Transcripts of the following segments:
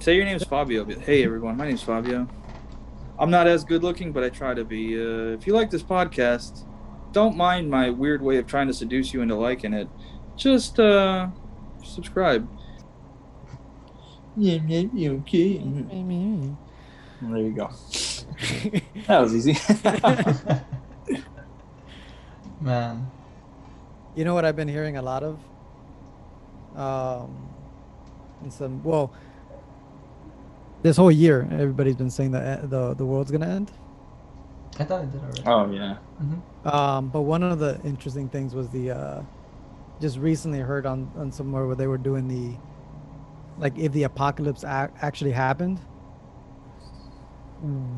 Say your name's Fabio. Hey everyone, my name's Fabio. I'm not as good looking, but I try to be. If you like this podcast, don't mind my weird way of trying to seduce you into liking it. Just subscribe. Yeah, okay. There you go. That was easy. Man. You know what I've been hearing a lot of? This whole year, everybody's been saying that the world's gonna end. I thought I did already. Oh yeah. But one of the interesting things was just recently heard on somewhere where they were doing like if the apocalypse actually happened,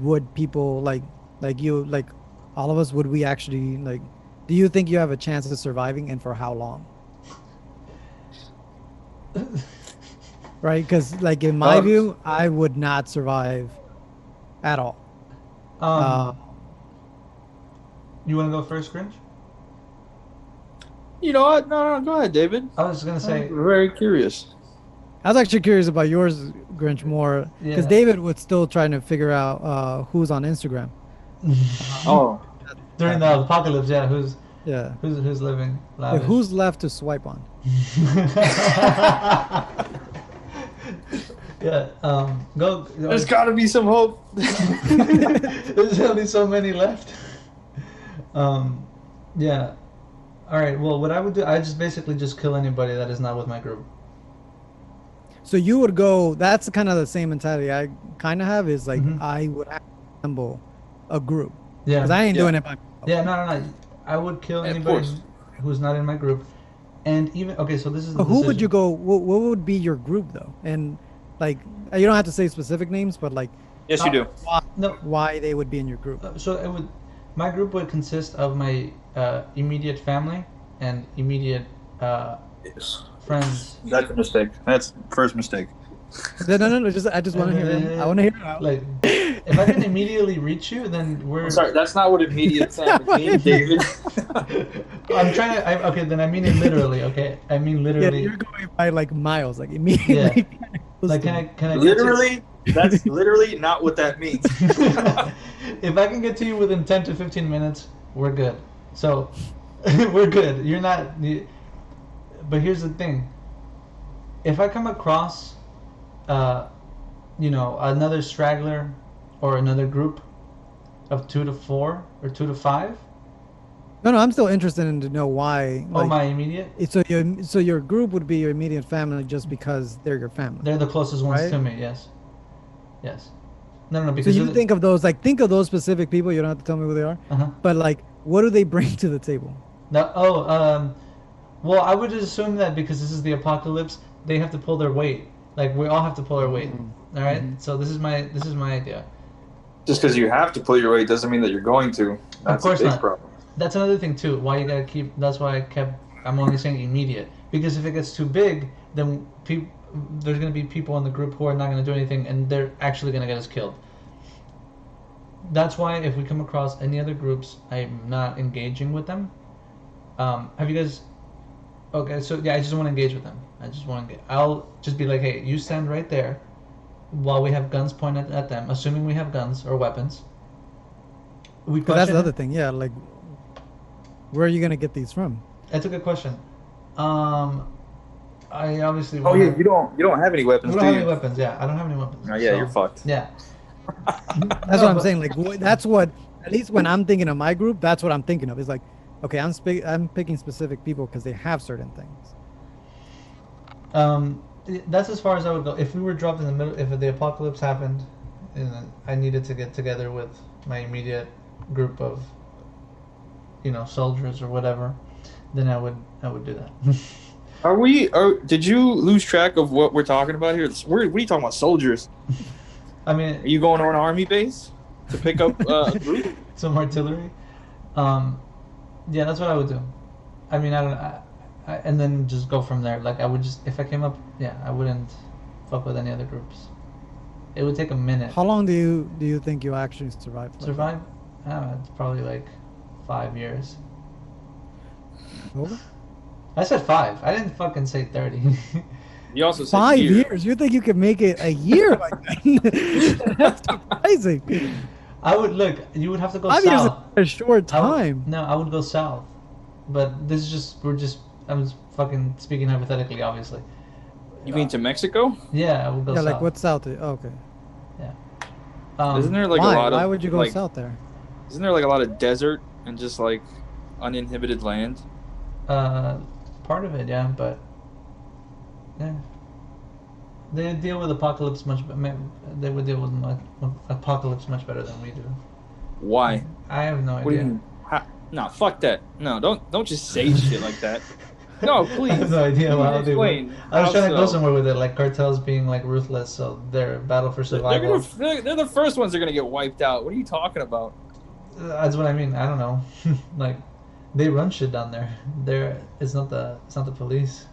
would people like all of us, would we actually do you think you have a chance of surviving, and for how long? Right? Because in my view, I would not survive at all. You want to go first, Grinch? You know what? No, go ahead, David. I was just gonna say. I'm very curious. I was actually curious about yours, Grinch, more because David was still trying to figure out who's on Instagram. Oh, during the apocalypse, yeah. Who's living? Who's left to swipe on? Yeah. Go. There's got to be some hope. There's only so many left. Yeah. All right. Well, what I would do, I just basically just kill anybody that is not with my group. So you would go. That's kind of the same mentality I kind of have. Is I would assemble a group. Yeah. Because I ain't doing it by myself. Yeah. No. I would kill anybody who's not in my group, and even so this is. Who would you go? What would be your group though? And you don't have to say specific names, but yes, you do. Why they would be in your group? My group would consist of my immediate family and immediate friends. That's a mistake. That's first mistake. No. I just want to hear him. I want to hear him out. If I can immediately reach you, then we're. I'm sorry, that's not what immediate family means, David. I'm trying to. Okay, then I mean it literally. Okay, I mean literally. Yeah, you're going by miles, immediately. Yeah. Can I literally? That's literally not what that means. If I can get to you within 10 to 15 minutes, we're good. So, we're good. You're not. But here's the thing. If I come across, another straggler or another group of 2 to 4 or 2 to 5. No, I'm still interested in to know why. My immediate. So your group would be your immediate family just because they're your family. They're the closest ones to me. Yes. No. Because so you think of those specific people. You don't have to tell me who they are. But what do they bring to the table? No. Well, I would just assume that because this is the apocalypse, they have to pull their weight. We all have to pull our weight. All right. So this is my idea. Just because you have to pull your weight doesn't mean that you're going to. That's of course a big not. problem. That's another thing too. Why you gotta keep? That's why I'm only saying immediate, because if it gets too big, then there's gonna be people in the group who are not gonna do anything, and they're actually gonna get us killed. That's why if we come across any other groups, I'm not engaging with them. Have you guys? Okay, so yeah, I just want to engage with them. I'll just be like, hey, you stand right there, while we have guns pointed at them, assuming we have guns or weapons. That's the other thing, yeah. Where are you gonna get these from? That's a good question. I obviously. Oh yeah, you don't have any weapons. We don't have any weapons. Yeah, I don't have any weapons. Oh yeah, you're fucked. Yeah. That's what I'm saying. That's what, at least when I'm thinking of my group, that's what I'm thinking of. It's okay, I'm picking specific people because they have certain things. That's as far as I would go. If we were dropped in the middle, if the apocalypse happened, and I needed to get together with my immediate group of, soldiers or whatever, then I would do that. Did you lose track of what we're talking about here? What are you talking about, soldiers? I mean, are you going to an army base to pick up a group? Some artillery. Yeah, that's what I would do. I mean, and then just go from there. I would just, if I came up, I wouldn't fuck with any other groups. It would take a minute. How long do you think you'll actually survive? Survive? I don't know, it's probably 5 years. Over? I said 5. I didn't fucking say 30. You also said 5 years? You think you could make it a year like that? That's surprising. I would look. You would have to go 5 years is south. a short time. No, I would go south. But this is just I'm just fucking speaking hypothetically, obviously. You mean to Mexico? Yeah, I would go Yeah, south. like what's south? Okay. Yeah. Isn't there like Why? a lot of Why would you go like, south there? Isn't there like a lot of desert and just like uninhibited land? Part of it, yeah, but yeah, they deal with apocalypse they would deal with apocalypse much better than we do. Why? I have no What do you idea. mean? No, fuck that. No, don't just say shit like that. No, please. I have no idea Please how they would. explain. I was How trying to go so? somewhere with it, like cartels being like ruthless, so their battle for survival. They're the first ones that are gonna get wiped out. What are you talking about? That's what I mean. I don't know. Like, they run shit down there. It's not the police.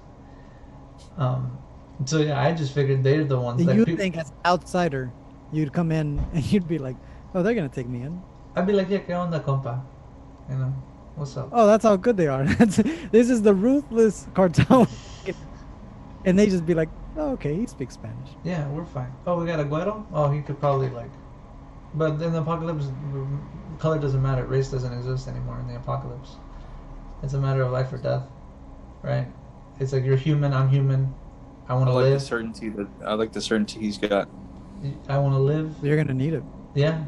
So yeah, I just figured they're the ones. Do Like, you think as an outsider, you'd come in and you'd be like, oh, they're gonna take me in? I'd be like, yeah, ¿qué onda, compa? You know, what's up? Oh, that's how good they are. This is the ruthless cartel. And they just be like, oh, okay, he speaks Spanish. Yeah, we're fine. Oh, we got a güero? Oh, he could probably like. But in the apocalypse, color doesn't matter. Race doesn't exist anymore in the apocalypse. It's a matter of life or death, right? It's like you're human, I'm human. I want I to like the live. certainty he's got. I want to live. You're gonna need it. Yeah,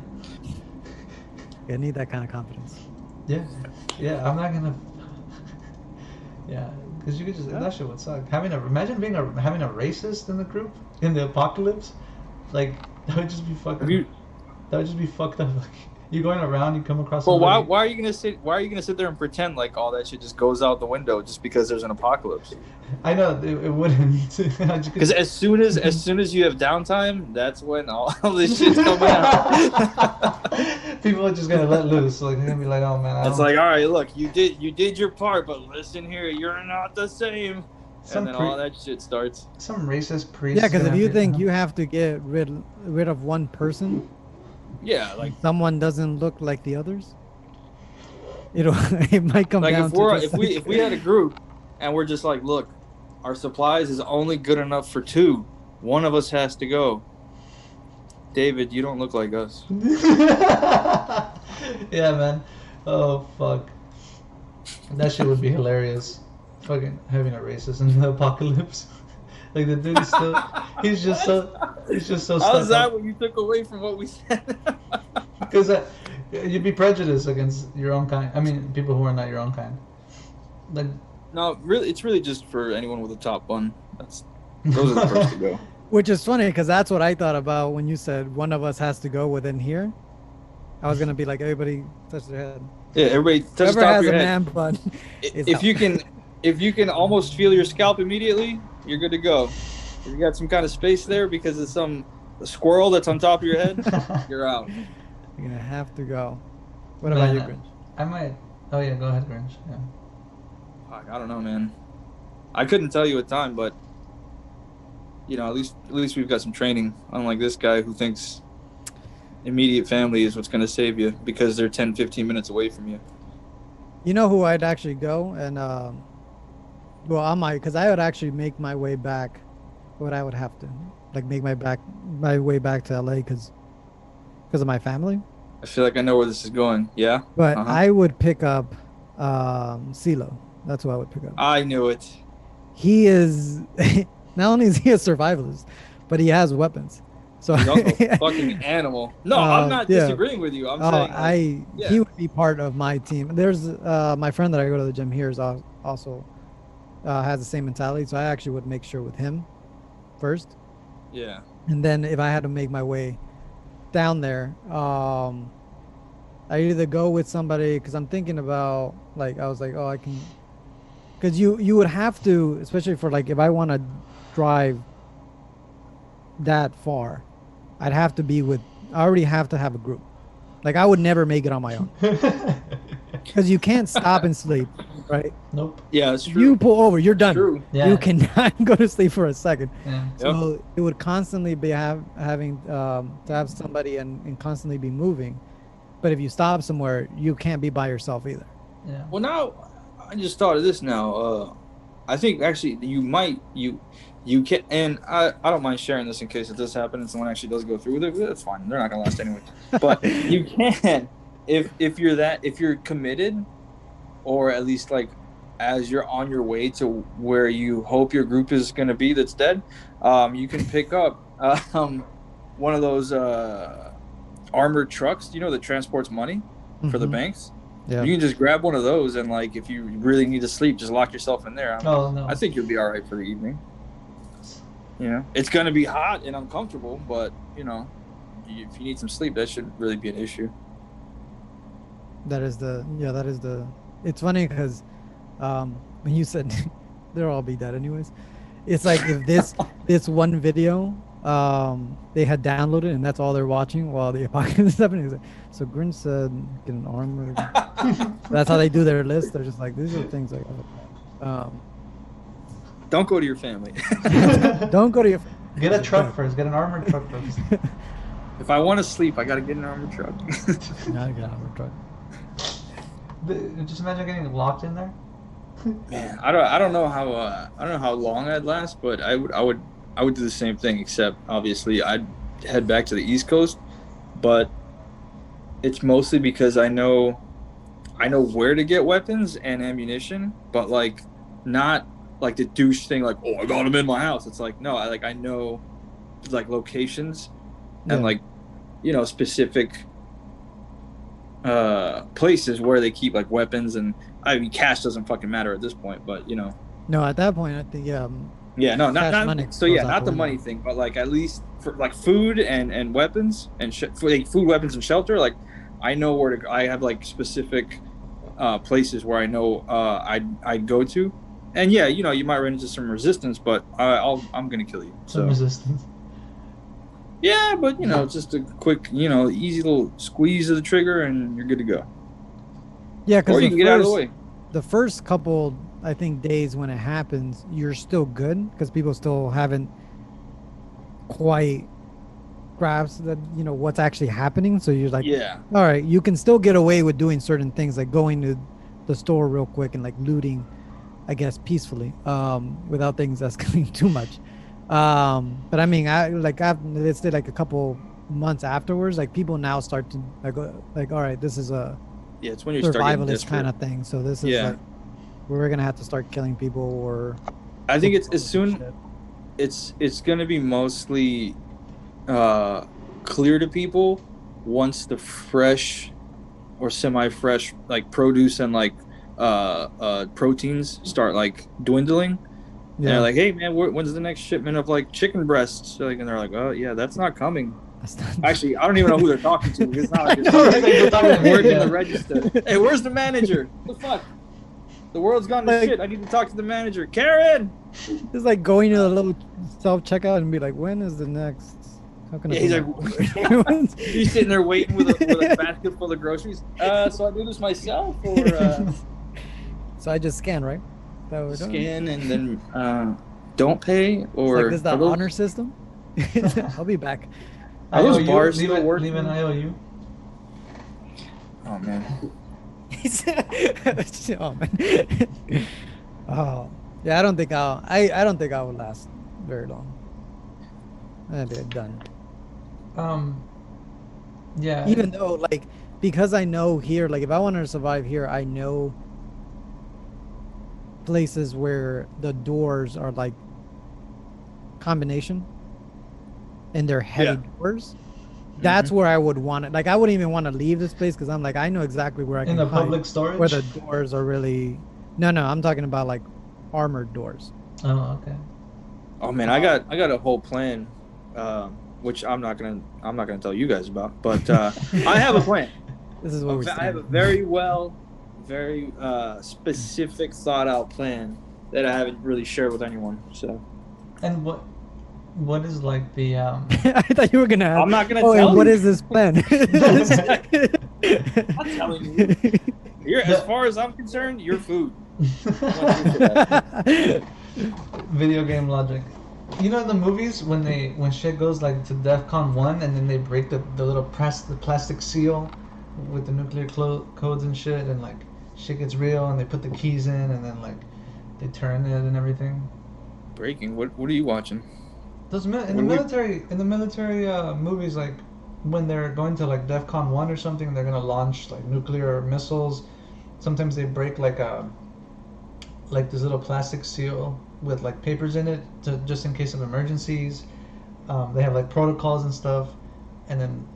You need that kind of confidence. yeah, yeah. I'm not gonna. Yeah, because you could just that shit would suck. Imagine having a racist in the group in the apocalypse, like that would just be fucking. That would just be fucked up. Like, you're going around, you come across. Well, somebody. why are you gonna sit there and pretend like all that shit just goes out the window just because there's an apocalypse? I know it wouldn't. Because as soon as you have downtime, that's when all this shit's coming out. People are just gonna let loose. Like they're gonna be like, "Oh man." It's like, all right, look, you did your part, but listen here, you're not the same. And then all that shit starts. Some racist priest. Yeah, because if you think you have to get rid of one person, Yeah, like someone doesn't look like the others, it might come like down if we had a group and we're just like, look, our supplies is only good enough for 2. One of us has to go. David, you don't look like us. Yeah, man. Oh fuck. That shit would be hilarious. Fucking having a racist in the apocalypse. Like the dude is still. He's just so. How's that what you took away from what we said? Because you'd be prejudiced against your own kind. I mean, people who are not your own kind. Like. No, really, it's really just for anyone with a top bun. Those are the first to go. Which is funny because that's what I thought about when you said one of us has to go within here. I was gonna be like, everybody touch their head. Yeah, everybody touch the Whoever top has of your a head. man bun. is out. If you can almost feel your scalp immediately, you're good to go. If you got some kind of space there because of some squirrel that's on top of your head, you're out. You're gonna have to go. What about you, Grinch? I might. Oh yeah, go ahead, Grinch. Yeah. Fuck, I don't know, man. I couldn't tell you a time, but at least we've got some training. Unlike this guy who thinks immediate family is what's going to save you because they're 10, 15 minutes away from you. You know who I'd actually go and well, I might, because I would actually make my way back. What I would have to like make my way back to LA because of my family. I feel like I know where this is going. Yeah. But I would pick up CeeLo. That's who I would pick up. I knew it. He is not only is he a survivalist, but he has weapons. So He's also a fucking animal. No, I'm not disagreeing with you. I'm saying he would be part of my team. There's my friend that I go to the gym here is also has the same mentality. So I actually would make sure with him first. Yeah. And then if I had to make my way down there, I either go with somebody because I'm thinking about like I was like, oh, I can, because you would have to, especially for like if I want to drive that far, I'd have to be with. I already have to have a group. Like I would never make it on my own because you can't stop and sleep, right? Nope. Yeah, it's true. You pull over, you're done. True. Yeah. You cannot go to sleep for a second. Yeah. So it would constantly be having to have somebody and constantly be moving. But if you stop somewhere, you can't be by yourself either. Yeah. Well, now I just thought of this. Now, I think actually you you can, and I don't mind sharing this in case it does happen and someone actually does go through with it. That's fine. They're not gonna last anyway. But you can, if you're committed, or at least like as you're on your way to where you hope your group is gonna be that's dead, you can pick up one of those armored trucks. You know that transports money for the banks. Yeah. You can just grab one of those and like if you really need to sleep, just lock yourself in there. Oh no. I think you'll be all right for the evening. You know, it's gonna be hot and uncomfortable, but you know, if you need some sleep, that shouldn't really be an issue. That is the. It's funny because when you said they'll all be dead anyways, it's like if this one video they had downloaded and that's all they're watching while the apocalypse is happening. Like, so Grinch said get an armor. That's how they do their list. They're just like these are things like. Don't go to your family. Don't go to your. Get a truck first. Get an armored truck first. If I want to sleep, I gotta get an armored truck. Gotta get an armored truck. Just imagine getting locked in there. Man, I don't know how long I'd last, but I would do the same thing. Except obviously I'd head back to the East Coast, but it's mostly because I know where to get weapons and ammunition, but like not like the douche thing, like, oh, I got them in my house. It's like, no, I know like locations and like, you know, specific places where they keep like weapons, and I mean cash doesn't fucking matter at this point, but you know. No, at that point I think not money. So yeah, not the money thing, but like at least for like food and weapons and for like food, weapons and shelter, like I know where to go. I have like specific places where I know I'd go to. And yeah, you know, you might run into some resistance, but I'm gonna kill you. So. Some resistance. Yeah, but you know, just a quick, you know, easy little squeeze of the trigger, and you're good to go. Yeah, because or you can get out of the way. The first couple, I think, days when it happens, you're still good because people still haven't quite grasped that what's actually happening. So you're like, yeah, all right, you can still get away with doing certain things like going to the store real quick and like looting, I guess, peacefully, without things escalating too much. But I mean, let's say like a couple months afterwards, like people now start to like all right, this is a it's when you survivalist kind of thing. So this is like we're gonna have to start killing people, or I think it's as soon it's gonna be mostly clear to people once the fresh or semi-fresh like produce and like proteins start like dwindling. Yeah, and they're like, hey man, when's the next shipment of like chicken breasts? And they're like, oh yeah, that's not coming. Actually, I don't even know who they're talking to. It's not like they're talking working the register. Hey, where's the manager? What the fuck? The world's gone to shit. I need to talk to the manager. Karen! It's like going to the little self-checkout and be like, when is the next? How can I he's like, he's sitting there waiting with a basket full of groceries. So I do this myself, or so I just scan, right? Scan and then don't pay, or like, is that honor system? I'll be back. Are those bars still working? Leave an IOU. Oh man. Oh man. Oh yeah, I don't think I will last very long. I think I'm done. Yeah. Even though like because I know here, like if I wanted to survive here, I know places where the doors are like combination and they're heavy doors. That's where I would want it. Like I wouldn't even want to leave this place because I'm like, I know exactly where I can in the hide, public storage where the doors are really no I'm talking about like armored doors. Oh, okay. Oh man, I got a whole plan, which I'm not gonna tell you guys about, but I have a plan. This is what I have a very specific thought out plan that I haven't really shared with anyone. So. And what is like the I thought you were gonna I'm not gonna tell you. What is this plan? I'm not telling you. As far as I'm concerned, you're food. Video game logic. You know in the movies when shit goes like to DEFCON 1 and then they break the little plastic seal with the nuclear codes and shit, and like shit gets real and they put the keys in and then like they turn it and everything. Breaking. What are you watching? Those in What the do we- military movies, like when they're going to like DEFCON 1 or something, they're gonna launch like nuclear missiles. Sometimes they break like this little plastic seal with like papers in it to just in case of emergencies. They have like protocols and stuff, and then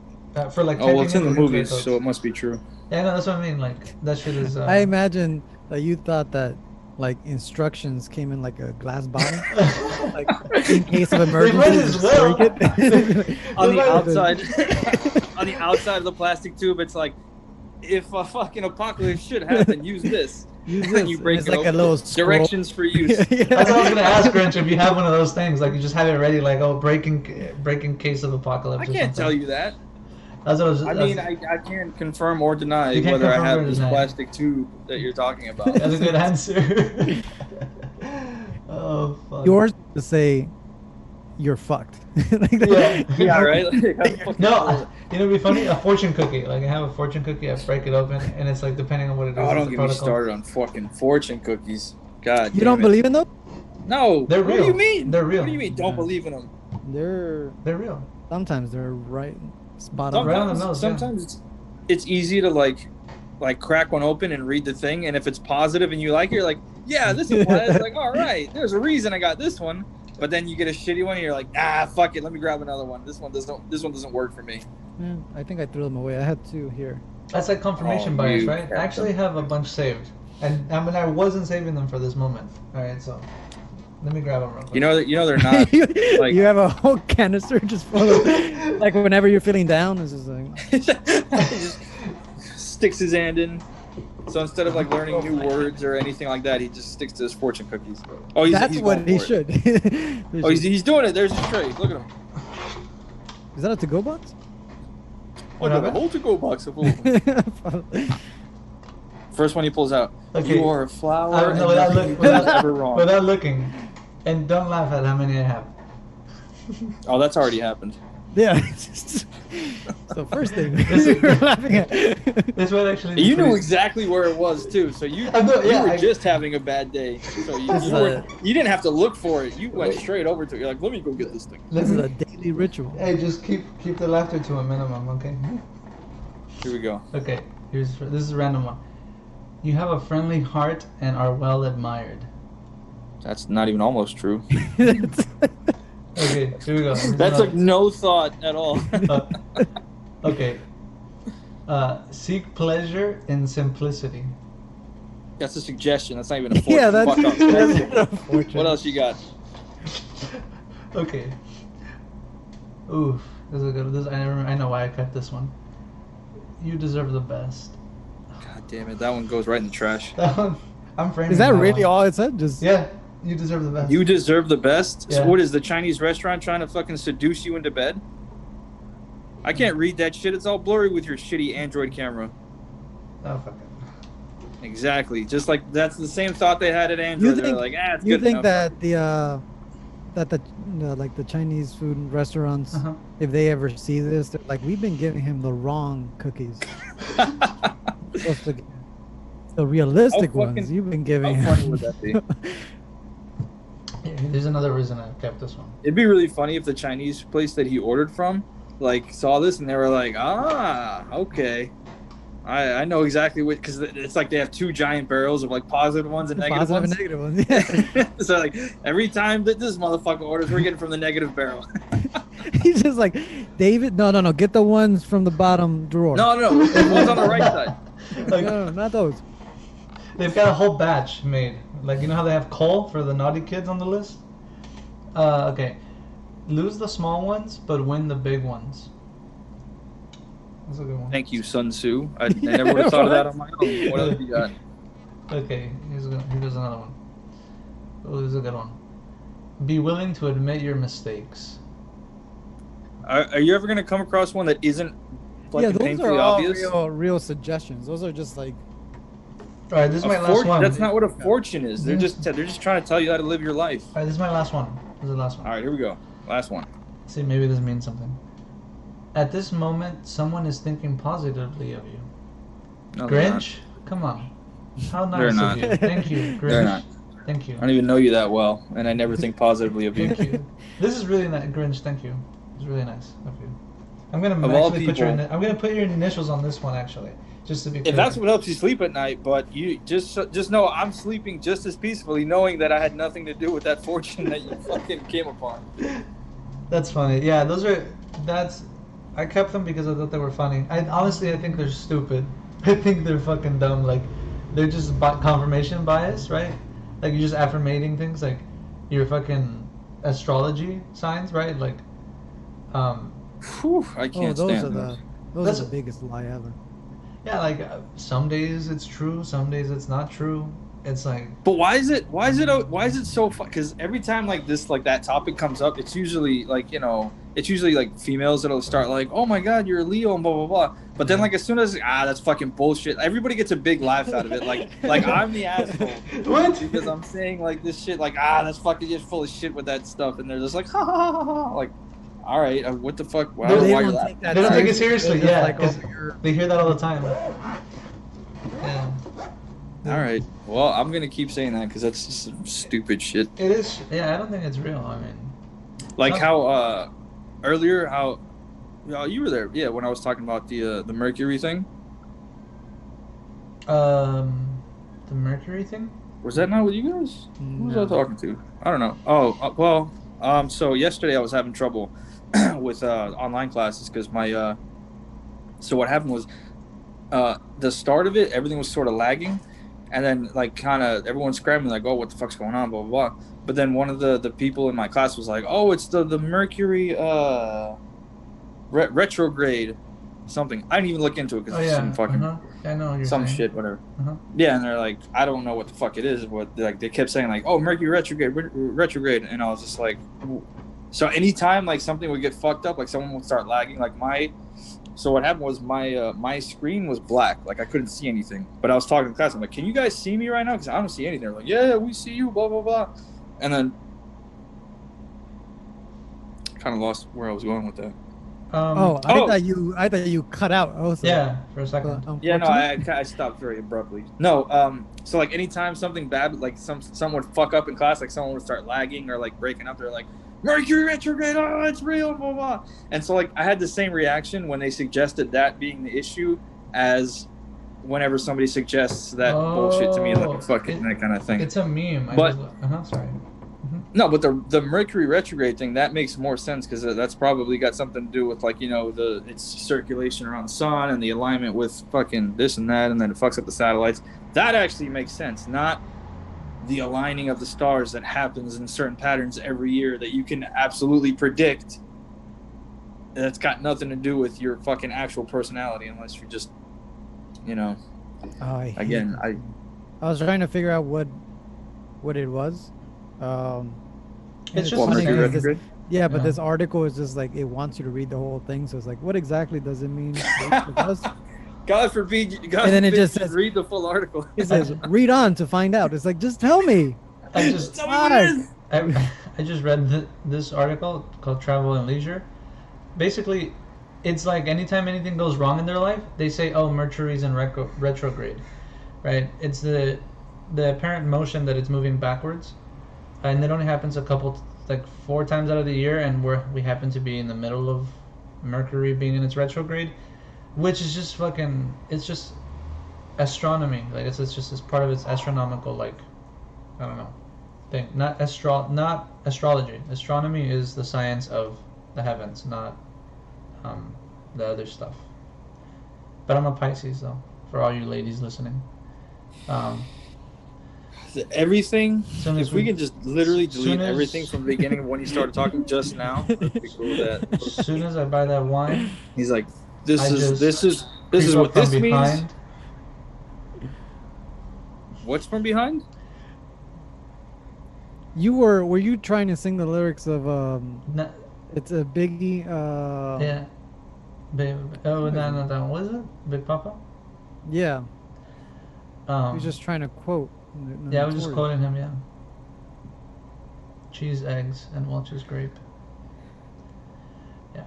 for like Oh well, it's typing in the nuclear movies, codes. so it must be true. Yeah, no, that's what I mean. Like that shit is. I imagine that you thought that like instructions came in like a glass bottle, like in case of They emergency, might you as just well. break it. On the They might- outside, on the outside of the plastic tube, it's like, if a fucking apocalypse should happen, use this. Use And this, you and break it's it like a open. little scroll. Directions for use. That's what I was gonna ask, Grinch. If you have one of those things, like you just have it ready, like breaking case of apocalypse. I or can't something. tell you that. That's what I was. I mean, I can't confirm or deny You can't whether I confirm have or this deny. plastic tube that you're talking about. That's a good answer. Oh fuck. Yours to say you're fucked. Like that. Yeah. Yeah, right? Like, how the fuck No, you know, it'd be funny. A fortune cookie. Like I have a fortune cookie. I break it open, and it's like depending on what it is. Oh, it's don't the get me protocol. started on fucking fortune cookies. God, You don't believe in them? No, They're What do you real. mean? They're real. What do you mean? Don't Yeah. believe in them? They're real. sometimes they're right spot on. Right on the Sometimes, nose, yeah. sometimes it's easy to like crack one open and read the thing, and if it's positive and you like it, you're like, yeah, this applies. Like, all right, there's a reason I got this one. But then you get a shitty one, and you're like, ah, fuck it, let me grab another one. This one doesn't work for me. Yeah, I think I threw them away. I had two here. That's like confirmation Oh, bias, you right? kept I actually have a bunch saved, and I mean I wasn't saving them for this moment. All right, so let me grab them real quick. You know they're not. you, like- you have a whole canister just full of, like whenever you're feeling down, it's just like He just sticks his hand in. So instead of like learning new words or anything like that, he just sticks to his fortune cookies. Oh, that's he's what going he for should. it. Oh, he's doing it. There's his tray. Look at him. Is that a to-go box? Oh, got a whole to-go box of food. First one he pulls out. Okay. You are a flower. and No, without, nothing look, is ever wrong. without looking, and don't laugh at how many I have. Oh, that's already happened. Yeah. So first thing you're laughing at. This one actually. You knew exactly where it was too, so you I know, yeah, were I- just having a bad day. So you didn't have to look for it. You went straight over to it. You're like, let me go get this thing. This is a daily ritual. Hey, just keep the laughter to a minimum, okay? Here we go. Okay, this is a random one. You have a friendly heart and are well admired. That's not even almost true. Okay, here we go. Here's That's another- like no thought at all. Okay. Seek pleasure in simplicity. That's a suggestion. That's not even a fortune. Yeah, that's, Fuck off. that's not a fortune. What else you got? Okay. Oof, this is a good. I know why I kept this one. You deserve the best. God damn it. That one goes right in the trash. That one, I'm framing. Is that really one. all it said? Just Yeah, you deserve the best. You deserve the best? Yeah. So what is the Chinese restaurant trying to fucking seduce you into bed? I can't read that shit. It's all blurry with your shitty Android camera. Oh fuck it. Exactly. Just like that's the same thought they had at Android. You They're think- like, it's you good think enough. that the like the Chinese food restaurants, Uh-huh. if they ever see this, they're like, we've been giving him the wrong cookies. Supposed to get the realistic How fucking- ones you've been giving how funny him. would that be? Yeah, there's another reason I kept this one. It'd be really funny if the Chinese place that he ordered from, like, saw this and they were like, okay. I know exactly what, because it's like they have two giant barrels of like positive ones and negative Positive and ones. negative ones. Yeah. So like every time that this motherfucker orders, we're getting from the negative barrel. He's just like, David, no, get the ones from the bottom drawer. No, the one's on the right side. Like, no, not those. they've got a whole batch made. Like, you know how they have coal for the naughty kids on the list? Okay. Lose the small ones, but win the big ones. That's a good one. Thank you, Sun Tzu. I never would have thought of that on my own. What else you got? Okay, here's another one. Oh, this is a good one. Be willing to admit your mistakes. Are you ever gonna come across one that isn't like Yeah, those painfully are all obvious? real suggestions. Those are just like, Alright, this is my last one. That's not what a fortune is. They're just trying to tell you how to live your life. Alright, this is my last one. This is the last one. All right, here we go. Last one. See, maybe this means something. At this moment, someone is thinking positively of you. No, they're not. Grinch? Come on. How They're nice not. of you. Thank you, Grinch. They're not. Thank you. I don't even know you that well, and I never think positively of you. Thank you. This is really nice, Grinch. Thank you. It's really nice of you. I'm gonna Of all actually put your people, I'm gonna put your initials on this one actually, just to be if clear. that's what helps you sleep at night, but you just know I'm sleeping just as peacefully, knowing that I had nothing to do with that fortune that you fucking came upon. That's funny. Yeah, that's. I kept them because I thought they were funny. I think they're stupid. I think they're fucking dumb. Like, they're just confirmation bias, right? Like, you're just affirmating things, like your fucking astrology signs, right? Like, Whew, I Oh, can't those stand are those. those are the biggest lie ever. yeah, like some days it's true, some days it's not true. It's like, But why is it so fun? Because every time like this like that topic comes up, it's usually like it's usually like females that'll start like, oh my god, you're a Leo and blah blah blah. But then like as soon as that's fucking bullshit, everybody gets a big laugh out of it. Like I'm the asshole what? because I'm saying like this shit like that's fucking just full of shit with that stuff, and they're just like ha ha ha ha. Like, all right, what the fuck? Why, They why don't you take laughing? that They don't take it seriously. seriously, They're yeah, just like, because oh, you're they hear that all the time. Yeah. All right, well I'm gonna keep saying that because that's just some stupid shit. It is. Yeah, I don't think it's real. I mean, Like Huh? how earlier how you were there, yeah, when I was talking about the Mercury thing. the Mercury thing. Was that not with you guys? Who was I no. talking to? I don't know. Oh, so yesterday I was having trouble with online classes because my so what happened was the start of it, everything was sort of lagging, and then like kind of everyone's scrambling like, oh, what the fuck's going on, blah blah blah. But then one of the people in my class was like, oh, it's the Mercury retrograde something. I didn't even look into it because Oh it's yeah. some fucking I know what you're some saying. shit, whatever. Uh-huh. Yeah, and they're like, I don't know what the fuck it is. What like they kept saying like, oh, Mercury retrograde, and I was just like, so anytime like something would get fucked up, like someone would start lagging, like so what happened was my screen was black, like I couldn't see anything. But I was talking to the class, I'm like, can you guys see me right now? Because I don't see anything. They're like, yeah, we see you, blah blah blah, and then kind of lost where I was going with that. I thought you cut out. Oh, so, Yeah, for a second. Yeah, no, unfortunately. I stopped very abruptly. No, so like anytime something bad, like someone would fuck up in class, like someone would start lagging or like breaking up, they're like, Mercury retrograde, oh, it's real, blah blah. And so like I had the same reaction when they suggested that being the issue as whenever somebody suggests that bullshit to me, like fucking that kind of thing. It's a meme. But Sorry. no, but the Mercury retrograde thing, that makes more sense because that's probably got something to do with like its circulation around the sun and the alignment with fucking this and that, and then it fucks up the satellites. That actually makes sense, not the aligning of the stars that happens in certain patterns every year that you can absolutely predict. That's got nothing to do with your fucking actual personality unless you're just, Oh, I hate again, that. I was trying to figure out what it was. It's just Mercury funny. retrograde. Yeah, but Yeah. this article is just like it wants you to read the whole thing. So it's like, what exactly does it mean? God forbid, And then it just you says- read the full article. It says, read on to find out. It's like, just tell me. I just Tell me what it is. I just read this article called Travel and Leisure. Basically, it's like anytime anything goes wrong in their life, they say, "Oh, Mercury's in retrograde," right? It's the apparent motion that it's moving backwards, and it only happens like 4 times out of the year, and we happen to be in the middle of Mercury being in its retrograde, which is just fucking. It's just astronomy. Like it's just as part of its astronomical I don't know thing. Not astrology. Astronomy is the science of the heavens, not the other stuff. But I'm a Pisces though, for all you ladies listening. Everything. Soon as If we we- can just literally delete soon as- everything from the beginning of when you started talking just now, I'd be cool with that. As soon as I buy that wine, He's like, this I is just this is creep what up from this means. behind. What's from behind? Were you trying to sing the lyrics of No, it's a Biggie yeah. No. What is it? Big Papa? yeah. He Um, was just trying to quote. yeah, I was just Notorious. quoting him. Yeah. Cheese, eggs, and Welch's grape. Yeah.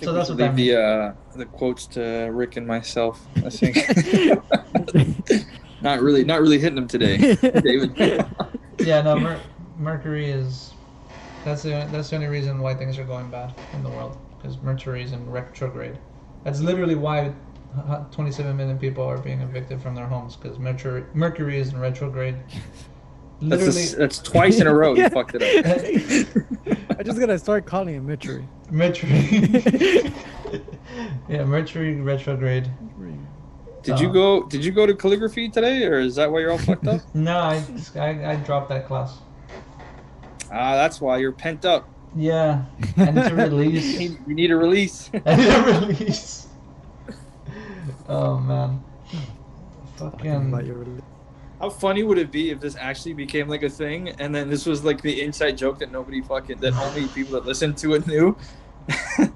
So that's what that leave means. the quotes to Rick and myself. I think. Not really hitting him today, David. Yeah, no, Mercury is. That's the only reason why things are going bad in the world, because Mercury is in retrograde. That's literally why 27 million people are being evicted from their homes, because Mercury is in retrograde. Literally, that's twice in a row you fucked it up. I just gotta start calling it Mitchery. Mercury. Yeah, Mercury retrograde. Did you go to calligraphy today, or is that why you're all fucked up? No, I dropped that class. Ah, that's why you're pent up. Yeah, I need to release. You need a release. I need a release. Oh man, fucking. How funny would it be if this actually became like a thing, and then this was like the inside joke that that only people that listened to it knew?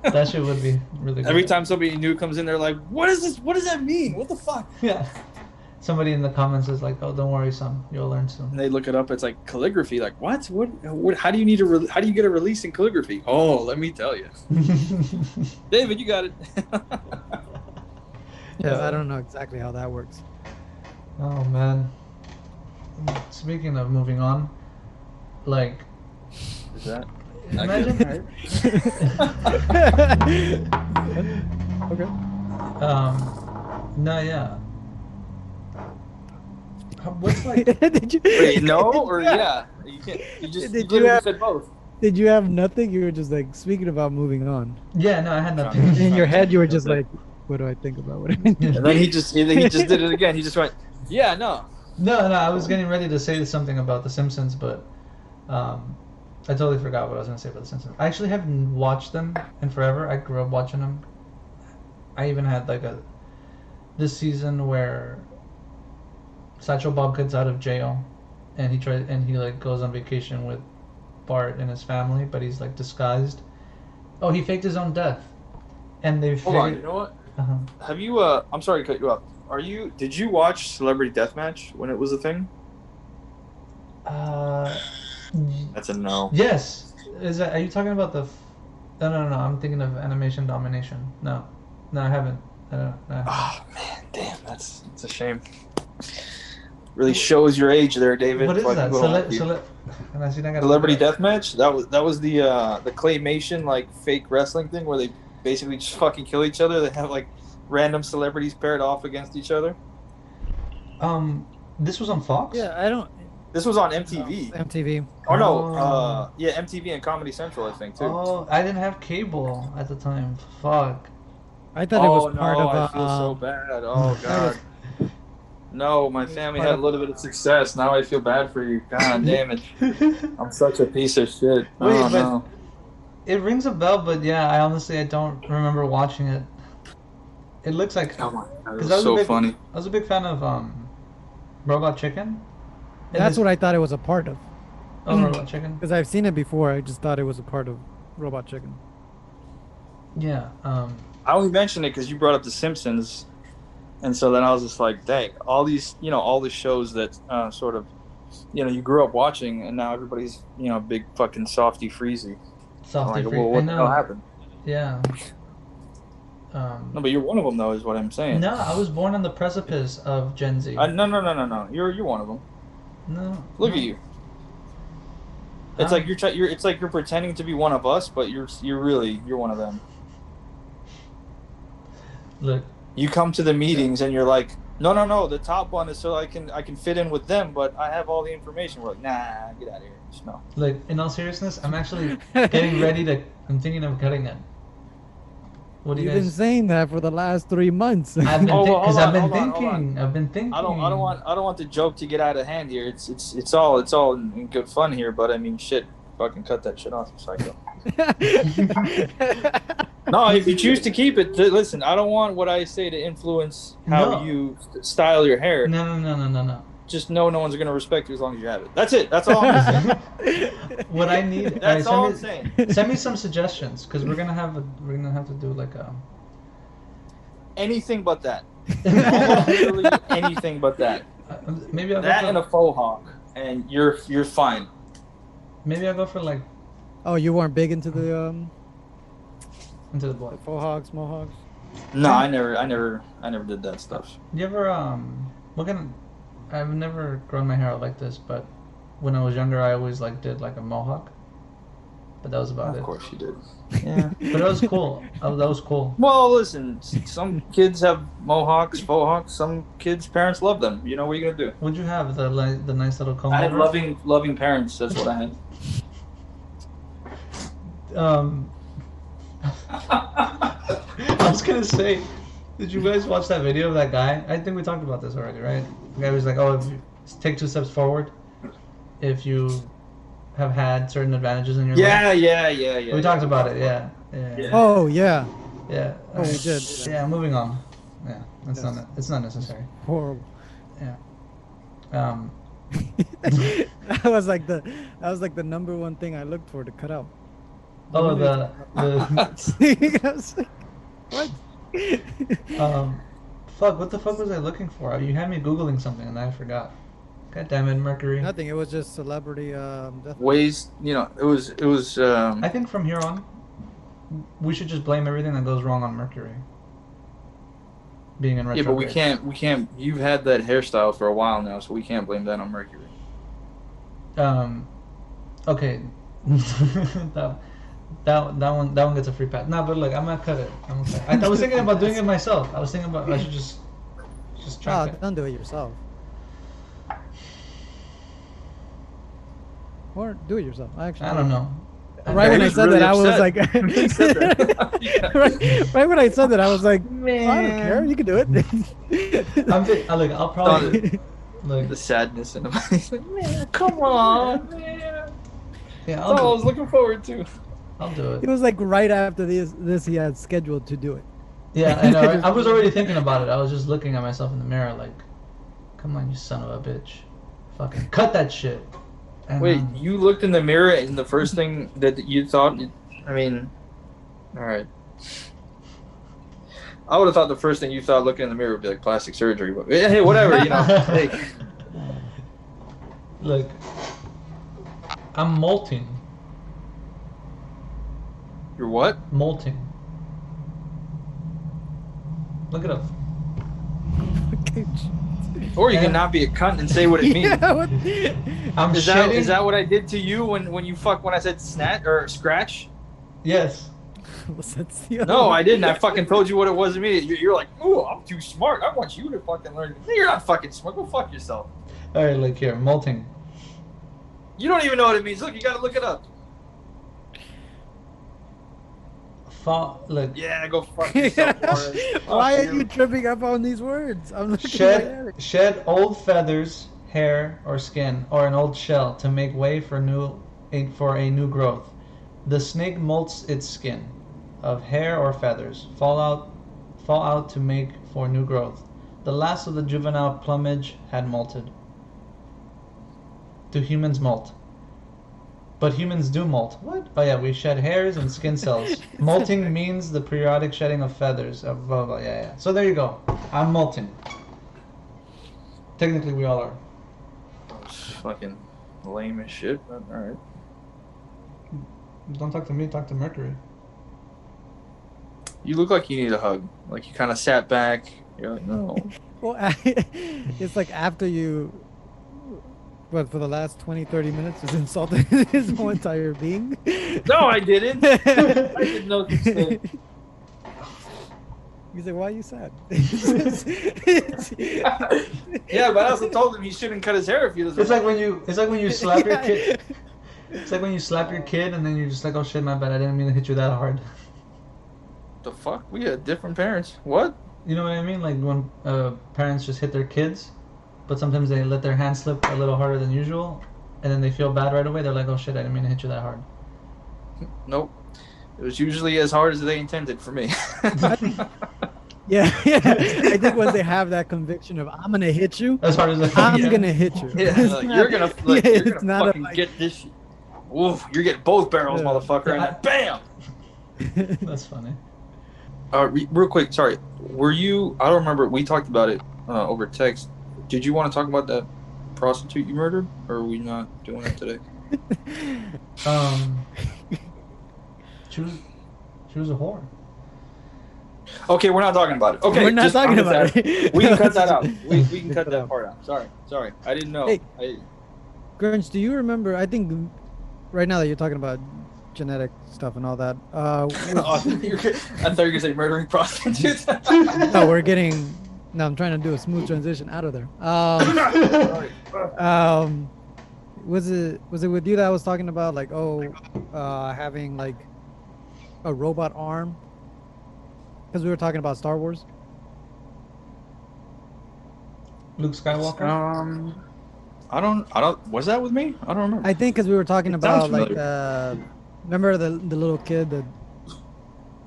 That shit would be really good. Every time somebody new comes in, they're like, "What is this? What does that mean? What the fuck?" Yeah. Somebody in the comments is like, "Oh, don't worry, son. You'll learn soon." And they look it up. It's like calligraphy. Like what? What? How do you need how do you get a release in calligraphy? Oh, let me tell you, David, you got it. Yeah, I don't know exactly how that works. Oh man. Speaking of moving on, like. Is that? Imagine. Okay. No, yeah. What's like? Did you? Wait, no or yeah? You can't. You just Did you you have- said both. Did you have nothing? You were just like speaking about moving on. Yeah, no, I had nothing. In your head, you were just like, "What do I think about what I mean?" And then he just did it again. He just went, yeah, no. No, I was getting ready to say something about The Simpsons, but I totally forgot what I was going to say about The Simpsons. I actually haven't watched them in forever. I grew up watching them. I even had like this season where Satchel Bob gets out of jail, and he like goes on vacation with Bart and his family, but he's like disguised. Oh, he faked his own death, and they Hold on, you know what? Uh-huh. Have you? I'm sorry to cut you off. Did you watch Celebrity Deathmatch when it was a thing? That's a no. Yes. Are you talking about the? No. I'm thinking of Animation Domination. No, I haven't. I don't. Oh man, damn, it's a shame. Really shows your age there, David. What is that? Celebrity Deathmatch. That was the claymation like fake wrestling thing where they basically just fucking kill each other. They have like random celebrities paired off against each other. This was on Fox? Yeah, I don't. This was on MTV. MTV. Oh no, yeah, MTV and Comedy Central, I think too. Oh, I didn't have cable at the time. Fuck. I thought it was no, part of. I feel so bad. Oh god. No, my family had a little bit of success. Now I feel bad for you. God damn it. I'm such a piece of shit. Wait, oh no. It rings a bell, but yeah, I honestly don't remember watching it. It looks like. Oh my god, it was so funny. I was a big fan of Robot Chicken. That's what I thought it was a part of. Oh, Robot Chicken? Because I've seen it before. I just thought it was a part of Robot Chicken. Yeah. I only mentioned it because you brought up The Simpsons, and so then I was just like, dang, all these, all the shows that sort of, you grew up watching, and now everybody's, big fucking softy freezy. Softy freezy. Well, what the hell happened? Yeah. No, but you're one of them, though, is what I'm saying. No, I was born on the precipice of Gen Z. No. You're one of them. No. Look at you. It's like you're pretending to be one of us, but you're one of them. Look. You come to the meetings and you're like, no, the top one is so I can fit in with them, but I have all the information. We're like, nah, get out of here. Just no. Like, in all seriousness, I'm actually getting ready to. I'm thinking of cutting it. What do you You've guys? been saying that for the last 3 months. I've been Hold thinking. I've been thinking. I don't want the joke to get out of hand here. It's all in good fun here, but I mean, shit, fucking cut that shit off, you psycho. No, if you choose to keep it, listen. I don't want what I say to influence how you style your hair. No. Just know no one's gonna respect you as long as you have it. That's it. That's all I'm saying. What I need. That's all I'm saying. Send me some suggestions, because we're gonna have to do like a. Anything but that. Almost literally anything but that. Maybe I'll that go for, and a faux hawk, and you're fine. Maybe I'll go for like. Oh, you weren't big into the Into the blood. faux hogs, mohawks? No, I never did that stuff. You ever what kind of I've never grown my hair out like this, but when I was younger, I always did like a mohawk. But that was about Of it. course you did. Yeah, but it was cool. That was cool. Well, listen, some kids have mohawks, faux hawks. Some kids' parents love them. You know what are you gonna do? What'd you have? The nice little comb I had over? loving parents. That's what I had. I was gonna say, did you guys watch that video of that guy? I think we talked about this already, right? The guy was like, "Oh, if you take 2 steps forward, if you have had certain advantages in your life." Yeah. We talked about it. Yeah. Oh yeah. Yeah. Oh, we did. Yeah. Moving on. Yeah, that's Yes. not. It's not necessary. Horrible. Yeah. That was like the number one thing I looked for to cut out. Oh, the I was like, what? fuck. What the fuck was I looking for? You had me googling something and I forgot. God damn it, Mercury. Nothing. It was just celebrity death. Ways, it was. I think from here on, we should just blame everything that goes wrong on Mercury. Being in Yeah, but retrograde. we can't. You've had that hairstyle for a while now, so we can't blame that on Mercury. Okay. that one gets a free pass. No, but look, I'm gonna cut it. I was thinking about doing it myself. I was thinking about I should just try it. Don't do it yourself. Or do it yourself. Actually, I don't know. Right when I said really that, I was upset. like, He said that. right when I said that, I was like, Man. I don't care. You can do it. Look, I'll probably look. The sadness in him. He's like, man, come on, man. Yeah, That's all I was looking forward to. I'll do It it. was like right after this he had scheduled to do it. Yeah, I know. I was already thinking about it. I was just looking at myself in the mirror, like, come on, you son of a bitch, fucking cut that shit. And, Wait, you looked in the mirror and the first thing that you thought, I mean, all right. I would have thought the first thing you thought looking in the mirror would be like plastic surgery, but hey, whatever, Hey, Look, I'm molting. you're what? Molting. Look it up. Or you Yeah. can not be a cunt and say what it means. Yeah, what- I'm Is shedding. that what I did to you when I said snat or scratch? Yes. What's that the No, other I didn't. I fucking told you what it was immediately. You're like, ooh, I'm too smart. I want you to fucking learn. You're not fucking smart. Go fuck yourself. All right, look here, molting. You don't even know what it means. Look, you gotta look it up. Look. Yeah, go fuck yourself. Warren. Why Fuck are you tripping up on these words? I'm looking Shed old feathers, hair, or skin, or an old shell to make way for a new growth. The snake molts its skin of hair or feathers, fall out to make for new growth. The last of the juvenile plumage had molted. Do humans molt? But humans do molt. What? Oh yeah, we shed hairs and skin cells. Molting means the periodic shedding of feathers. Of blah, blah, yeah. So there you go. I'm molting. Technically, we all are. Fucking lame as shit. But all right. Don't talk to me. Talk to Mercury. You look like you need a hug. Like you kind of sat back. You're like, no. Well, it's like after you, what, for the last 20, 30 minutes, just insulted his whole entire being. No, I didn't. I did no such thing. He's like, why are you sad? Yeah, but I also told him he shouldn't cut his hair if he doesn't. It's like when you slap your kid. It's like when you slap your kid and then you're just like, oh shit, my bad. I didn't mean to hit you that hard. The fuck? We had different parents. What? You know what I mean? Like when parents just hit their kids, but sometimes they let their hand slip a little harder than usual, and then they feel bad right away. They're like, oh shit, I didn't mean to hit you that hard. Nope. It was usually as hard as they intended for me. Yeah. I think when they have that conviction of I'm gonna hit you, As hard as I'm Yeah. gonna hit you. Yeah, It's like, not- you're gonna it's not fucking like- get this. Oof, you're getting both barrels, Yeah. motherfucker, and then bam. That's funny. Real quick, sorry. Were you? I don't remember. We talked about it over text. Did you want to talk about that prostitute you murdered, or are we not doing it today? She was a whore. Okay, we're not talking about it. Okay, We're not just, talking I'm just about asking. it. We can cut that out. We can Just cut cut that out. part out. Sorry. I didn't know. Hey. Grunge, do you remember? I think right now that you're talking about genetic stuff and all that. Oh, I thought you were gonna say murdering prostitutes. No, we're getting. No, I'm trying to do a smooth transition out of there. Sorry. Um, was it with you that I was talking about like having like a robot arm? Because we were talking about Star Wars. Luke Skywalker. I don't. Was that with me? I don't remember. I think because we were talking It sounds about like familiar. remember the little kid that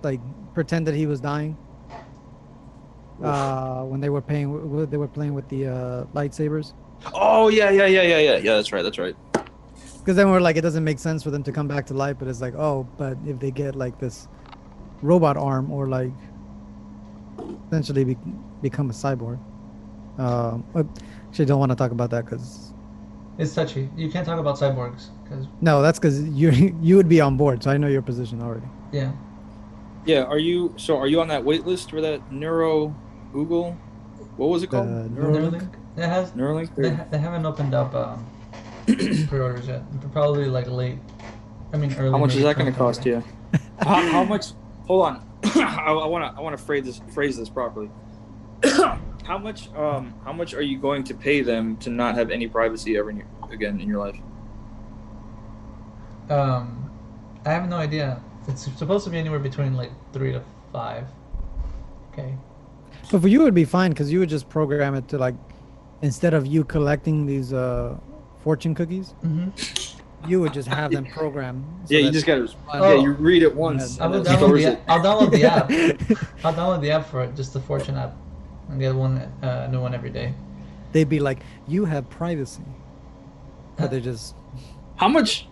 like pretended he was dying when they were playing with the lightsabers. Oh yeah. That's right. Because then we're like, it doesn't make sense for them to come back to life, but it's like, oh, but if they get like this robot arm or like essentially become a cyborg. But actually, don't want to talk about that because It's touchy. You can't talk about cyborgs because no, that's because you would be on board, so I know your position already. yeah. Yeah. Are you on that wait list for that Google? What was it called? Neuralink? It has. Neuralink. They haven't opened up pre-orders yet. Probably like late. I mean early. How much is maybe that going to cost 2023. you? how much? Hold on. I want to phrase this properly. How much are you going to pay them to not have any privacy ever again in your life? I have no idea. It's supposed to be anywhere between like 3 to 5. Okay. But for you, it would be fine because you would just program it to like, instead of you collecting these fortune cookies, you would just have them programmed. So Yeah, you that- just gotta. Oh. Yeah, you read it once. I will and then it stores download it. I'll download the app. I'll download the app for it, just the Fortune app, and get a new one every day. They'd be like, you have privacy, but they just How much?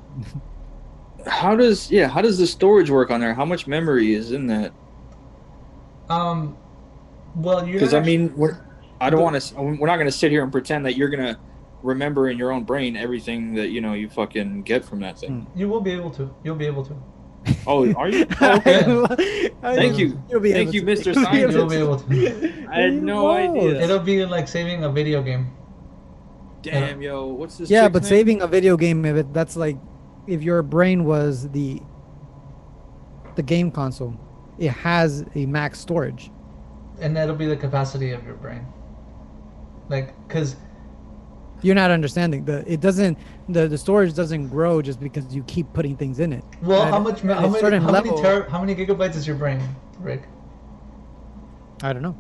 How does the storage work on there? How much memory is in that? Well, you're Because not I mean, we're not going to sit here and pretend that you're going to remember in your own brain everything that you fucking get from that thing. You will be able to. You'll be able to. Oh, are you? Oh, okay. Thank you, thank you, Mr. Scientist. You'll be able to. I had no idea. It'll be like saving a video game. Damn, yo, what's this? yeah, chick's but name? saving a video game, that's like, if your brain was the game console, it has a max storage. And that'll be the capacity of your brain. Like, because You're not understanding the storage doesn't grow just because you keep putting things in it. well, At how a certain level- many gigabytes is your brain, Rick? I don't know.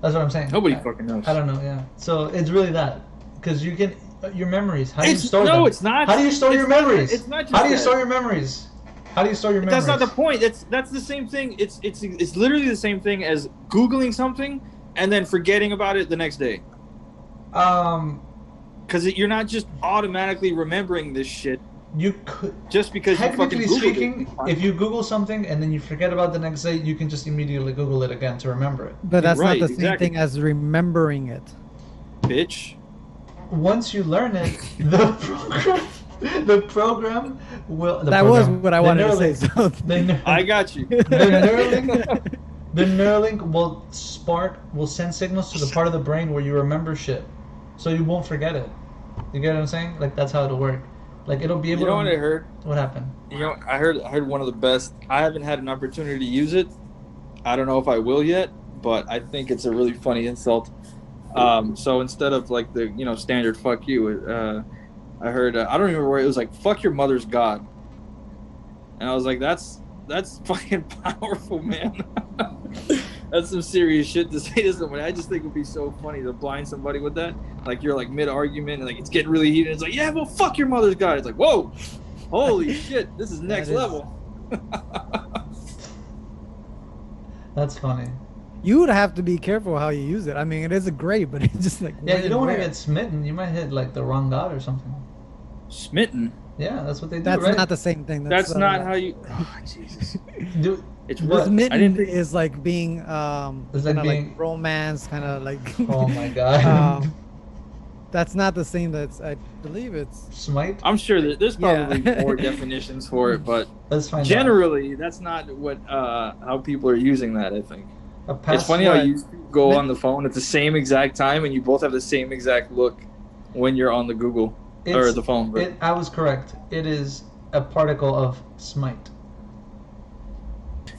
That's what I'm saying. Nobody fucking knows. I don't know. Yeah. So it's really that, because you can your memories. How do you It's- store no, them? it's not. How do you store It's your not- memories? it's not just How do you that. store your memories? How do you store your memories? That's not the point. That's the same thing. It's literally the same thing as Googling something and then forgetting about it the next day. Because you're not just automatically remembering this shit You could. just because you fucking Technically Googled speaking, it. if you Google something and then you forget about the next day, you can just immediately Google it again to remember it. But that's Right, not the same exactly. thing as remembering it. Bitch. Once you learn it, the program will. That was what I wanted to say. So I got you. The Neuralink will send signals to the part of the brain where you remember shit, so you won't forget it. You get what I'm saying? Like that's how it'll work. Like it'll be able. You know to, what I heard? What happened? I heard one of the best. I haven't had an opportunity to use it. I don't know if I will yet, but I think it's a really funny insult. So instead of like the standard "fuck you," I heard I don't even remember where it was like "fuck your mother's god," and I was like, that's fucking powerful, man. That's some serious shit to say to somebody. I just think it would be so funny to blind somebody with that. Like you're like mid argument and like it's getting really heated. It's like, yeah, well, fuck your mother's god. It's like, whoa, holy shit, this is next level. That's funny. you would have to be careful how you use it. I mean, it is a great, but it's just like Yeah, you don't want to where? get smitten. You might hit like the wrong god or something. Smitten. Yeah, that's what they do, That's right? not the same thing. That's not how you. Oh, Jesus. Do, It's What? worse. I Smitten didn't think. is like being It's like kinda being- like romance, kind of like. oh my god. That's not the same. That's I believe it's. Smite? I'm sure that there's probably Yeah. more definitions for it, but Let's find out. generally, that's not what how people are using that. I think. A It's pass. funny how What? you go Li- on the phone at the same exact time and you both have the same exact look when you're on the Google or It's the phone. But I was correct. It is a particle of Smite.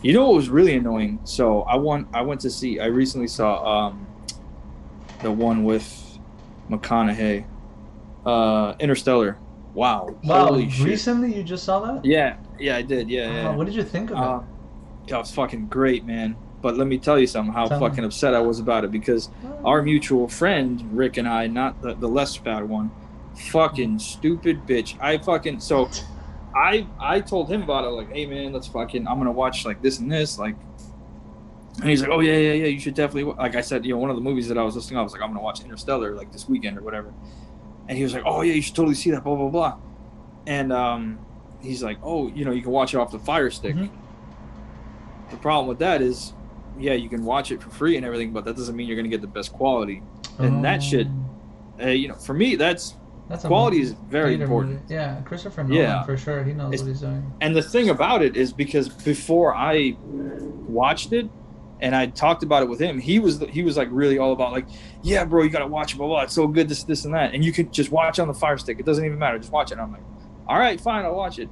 you know what was really annoying? So I went to see. I recently saw the one with McConaughey, Interstellar. Wow, Wow, holy shit! recently you just saw that? Yeah, I did. Yeah. What did you think of Uh, it? yeah, it was fucking great, man. But let me tell you something. How Tell me. fucking upset I was about it because our mutual friend Rick and I, not the less bad one, fucking stupid bitch. I told him about it, like, hey man, let's fucking, I'm gonna watch like this and this, like, and he's like, oh yeah, you should definitely like I said, one of the movies that I was listening, I was like, I'm gonna watch Interstellar like this weekend or whatever, and he was like, oh yeah, you should totally see that, blah blah blah, and he's like, oh, you can watch it off the Fire Stick. Mhm. The problem with that is, yeah, you can watch it for free and everything, but that doesn't mean you're gonna get the best quality, and that shit, for me, that's That's a quality is very theater important. movie. Yeah, Christopher Nolan Yeah. for sure. He knows what he's doing. And the thing about it is because before I watched it and I talked about it with him, he was like really all about like, yeah, bro, you gotta watch it, blah blah. It's so good, this and that, and you can just watch it on the Fire Stick. It doesn't even matter, just watch it. And I'm like, all right, fine, I'll watch it.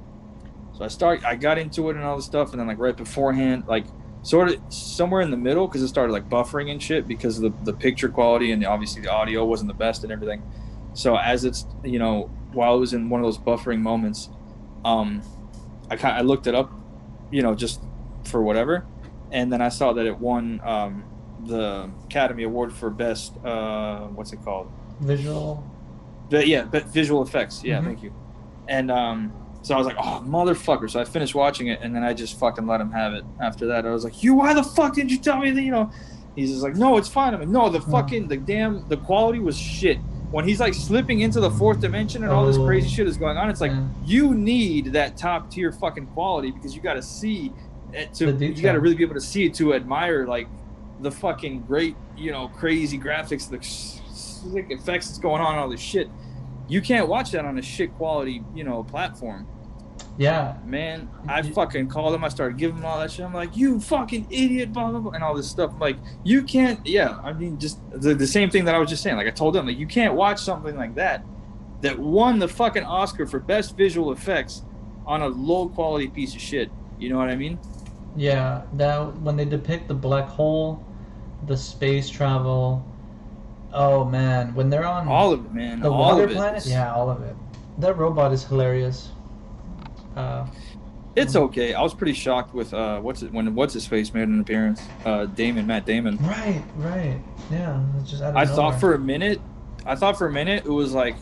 So I got into it and all this stuff, and then like right beforehand, like sort of somewhere in the middle, because it started like buffering and shit because of the picture quality and obviously the audio wasn't the best and everything. So as it's while it was in one of those buffering moments, I looked it up, just for whatever, and then I saw that it won the Academy Award for best what's it called? Visual. Visual effects. Yeah, Mhm. thank you. And so I was like, oh motherfucker! So I finished watching it, and then I just fucking let him have it. After that, I was like, why the fuck didn't you tell me that? He's just like, no, it's fine. I'm like, no, the quality was shit. When he's like slipping into the fourth dimension and all this crazy shit is going on, it's like, you need that top tier fucking quality because you got to see it you got to really be able to see it to admire like the fucking great, crazy graphics, the slick effects that's going on, all this shit. You can't watch that on a shit quality, platform. Yeah. Man, I fucking called him. I started giving him all that shit. I'm like, you fucking idiot, blah, blah, blah, and all this stuff. I'm like, you can't, I mean, just the same thing that I was just saying. Like, I told him, like, you can't watch something like that won the fucking Oscar for best visual effects on a low quality piece of shit. You know what I mean? Yeah. That when they depict the black hole, the space travel. Oh man, when they're on all of it, man. The all water of it. planet. Yeah, all of it. That robot is hilarious. It's okay. I was pretty shocked with what's his face made an appearance. Matt Damon. Right. Yeah, it's just out of I nowhere. thought for a minute it was like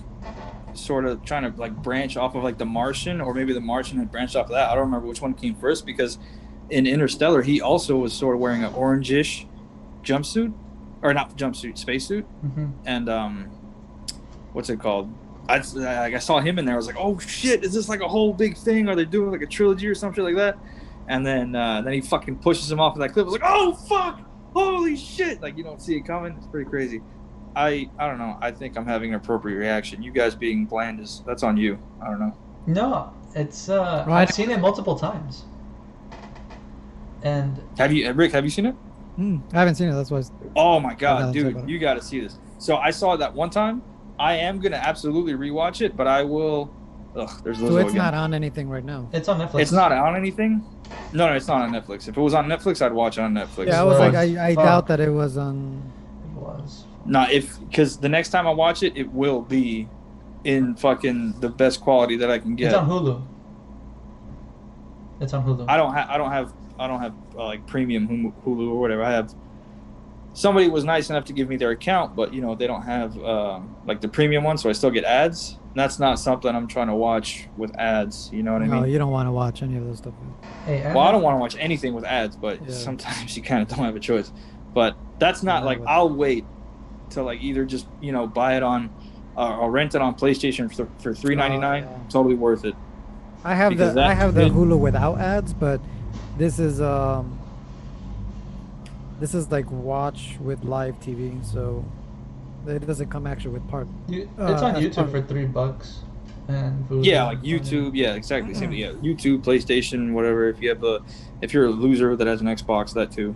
sort of trying to like branch off of like The Martian, or maybe The Martian had branched off of that. I don't remember which one came first, because in Interstellar he also was sort of wearing an orangish jumpsuit, or not jumpsuit, spacesuit, and what's it called? I saw him in there. I was like, oh shit, is this like a whole big thing? Are they doing like a trilogy or something like that? And then he fucking pushes him off of that cliff. I was like, oh fuck, holy shit! Like, you don't see it coming. It's pretty crazy. I don't know. I think I'm having an appropriate reaction. You guys being bland that's on you. I don't know. No, it's Right. I've seen it multiple times. And Rick, have you seen it? I haven't seen it. That's why. Oh my I god, gotta check dude, it out. you got to see this. So I saw it that one time. I am gonna absolutely rewatch it, but I will. Ugh, there's Lizzo So it's again. not on anything right now. it's on Netflix. It's not on anything. No, it's not on Netflix. If it was on Netflix, I'd watch it on Netflix. Yeah, I was was. like, I doubt that it was on. It was. Not because the next time I watch it, it will be in fucking the best quality that I can get. It's on Hulu. It's on Hulu. I don't have like premium Hulu or whatever. I have. Somebody was nice enough to give me their account, but they don't have like the premium one, so I still get ads. And that's not something I'm trying to watch with ads. You know what I No, mean? you don't want to watch any of this stuff. Hey, Well, I don't want to watch anything with ads, but Yeah. sometimes you kind of don't have a choice. But that's not Yeah, like, but- I'll wait to like either just buy it on or rent it on PlayStation for $3.99. yeah. Totally worth it. I have Because the I that have the kid- Hulu without ads, but this is like watch with live TV, so it doesn't come actually with part. It's on as YouTube part- for $3, and Hulu. Yeah, like YouTube. Yeah, exactly. Same thing. Yeah, YouTube, PlayStation, whatever. If you're a loser that has an Xbox, that too.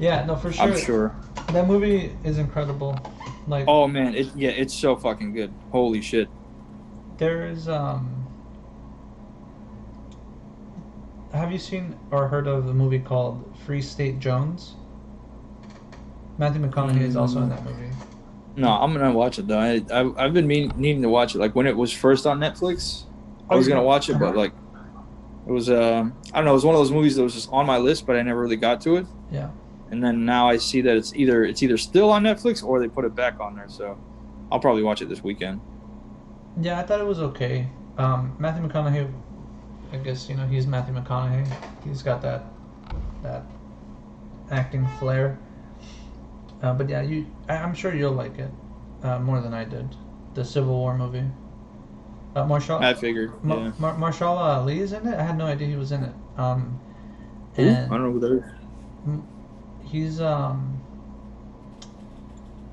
Yeah, no, for I'm sure. sure. That movie is incredible. Like, Oh man, it's so fucking good. Holy shit. there's have you seen or heard of the movie called Free State Jones? Matthew McConaughey is also in Mm, that movie. no, I'm gonna watch it though. I've been needing to watch it. Like when it was first on Netflix, I Oh, was you gonna know. watch it, but like it was I don't know. It was one of those movies that was just on my list, but I never really got to it. Yeah. And then now I see that it's either still on Netflix or they put it back on there. So I'll probably watch it this weekend. Yeah, I thought it was okay. Matthew McConaughey, I guess he's Matthew McConaughey. He's got that acting flair. But yeah, I'm sure you'll like it more than I did. The Civil War movie. Marshall I figured, yeah. Marshall Ali is in it. I had no idea he was in it. Who? I And don't know who that is. he's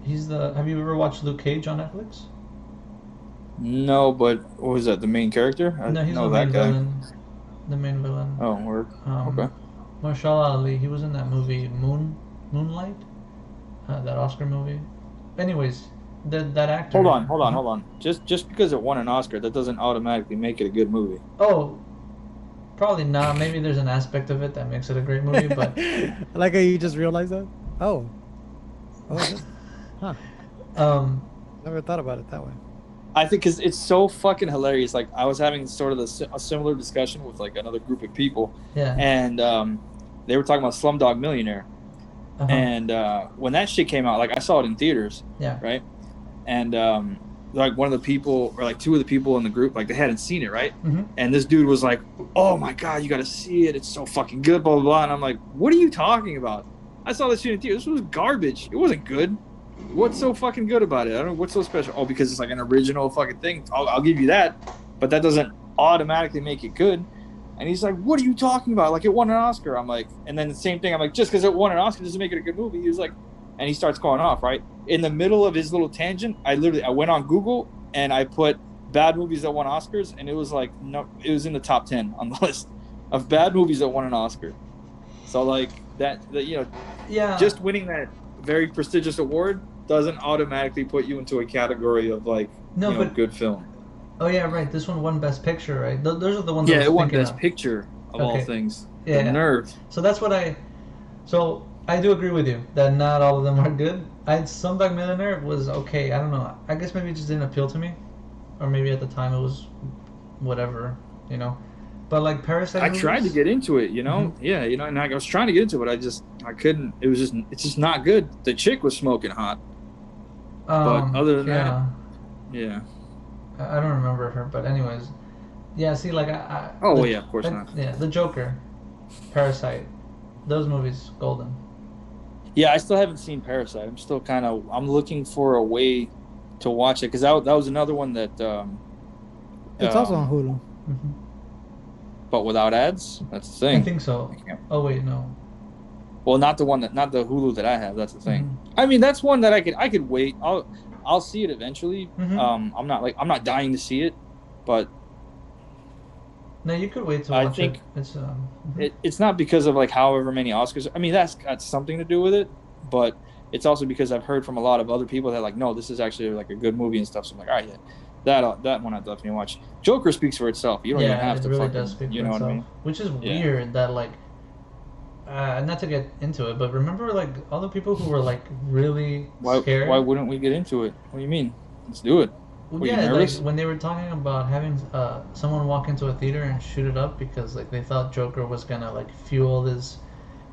he's the. Have you ever watched Luke Cage on Netflix? No, but what was that? The main character? I No, he's know the main that guy. villain. The main villain. Oh, word. Okay. Marshall Ali. He was in that movie Moonlight. That Oscar movie. Anyways, that actor. Hold on. Just because it won an Oscar, that doesn't automatically make it a good movie. Oh, probably not. Maybe there's an aspect of it that makes it a great movie, but I like how you just realized that. Oh, that's- huh? Never thought about it that way. I think because it's so fucking hilarious. Like I was having sort of a similar discussion with like another group of people, yeah. and they were talking about Slumdog Millionaire. Uh-huh. And when that shit came out, like I saw it in theaters, Yeah. right? And like one of the people, or like two of the people in the group, like they hadn't seen it, right? Mm-hmm. And this dude was like, "Oh my god, you got to see it! It's so fucking good!" Blah blah blah. And I'm like, "What are you talking about? I saw this shit in theaters. This was garbage. It wasn't good. What's so fucking good about it? I don't know what's so special. Oh, because it's like an original fucking thing. I'll give you that, but that doesn't automatically make it good." And he's like, "What are you talking about? Like it won an Oscar." I'm like, and then the same thing. I'm like, just because it won an Oscar doesn't make it a good movie. He was like, and he starts going off, right? In the middle of his little tangent, I went on Google and I put bad movies that won Oscars, and it was like, no, it was in the top 10 on the list of bad movies that won an Oscar. So like that Yeah. just winning that very prestigious award doesn't automatically put you into a category of like but good film. Oh yeah, right. This one won Best Picture, right? Those are the ones. Yeah, I was it won thinking Best of. Picture of all Okay. things. Yeah. The nerve. So that's what I. So I do agree with you that not all of them are good. Slumdog Millionaire was okay. I don't know. I guess maybe it just didn't appeal to me, or maybe at the time it was, whatever, But like Parasite. I tried to get into it, Mm-hmm. Yeah, and I was trying to get into it, but I couldn't. It's just not good. The chick was smoking hot, but other than that, yeah. I don't remember her, but anyways, yeah. See, like yeah, of course not. Yeah, The Joker, Parasite, those movies, golden. Yeah, I still haven't seen Parasite. I'm still I'm looking for a way to watch it because that was another one that. It's also on Hulu. Mm-hmm. But without ads, that's the thing. I think so. Oh wait, no. Well, not the Hulu that I have. That's the thing. Mm-hmm. I mean, that's one that I could wait. I'll see it eventually. Mm-hmm. I'm not dying to see it, but no, you could wait to watch I think it. It's it's not because of like however many Oscars. I mean, that's got something to do with it, but it's also because I've heard from a lot of other people that like, no, this is actually like a good movie and stuff. So I'm like, all right, yeah, that one I definitely watch. Joker speaks for itself. You don't even have to really fucking, does speak you for know itself. what I mean? Which is weird that like, not to get into it, but remember like all the people who were like really scared. Why wouldn't we get into it? What do you mean? Let's do it. Well, Were you yeah, nervous? like when they were talking about having someone walk into a theater and shoot it up because like they thought Joker was gonna like fuel this